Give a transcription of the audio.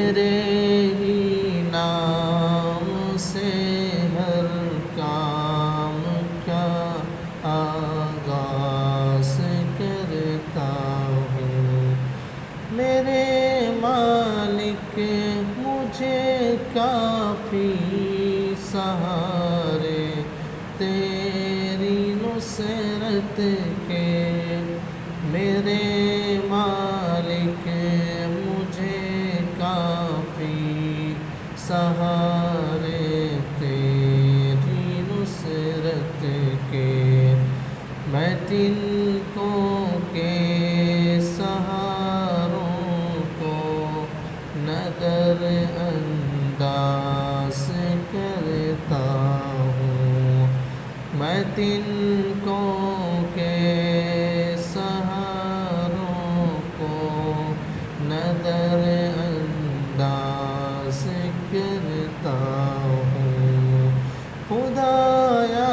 تیرے ہی نام سے ہر کام کا آغاز کرتا ہوں۔ میرے مالک مجھے کافی سہارے تیری نصرت کے، میرے مالک مجھے کافی سہارے تیری نصرت کے۔ میں تن کو کے سہاروں کو نظر انداز کرتا ہوں۔ میں تن کو کے سہاروں کو نظر انداز کرتا ہوں۔ خدایا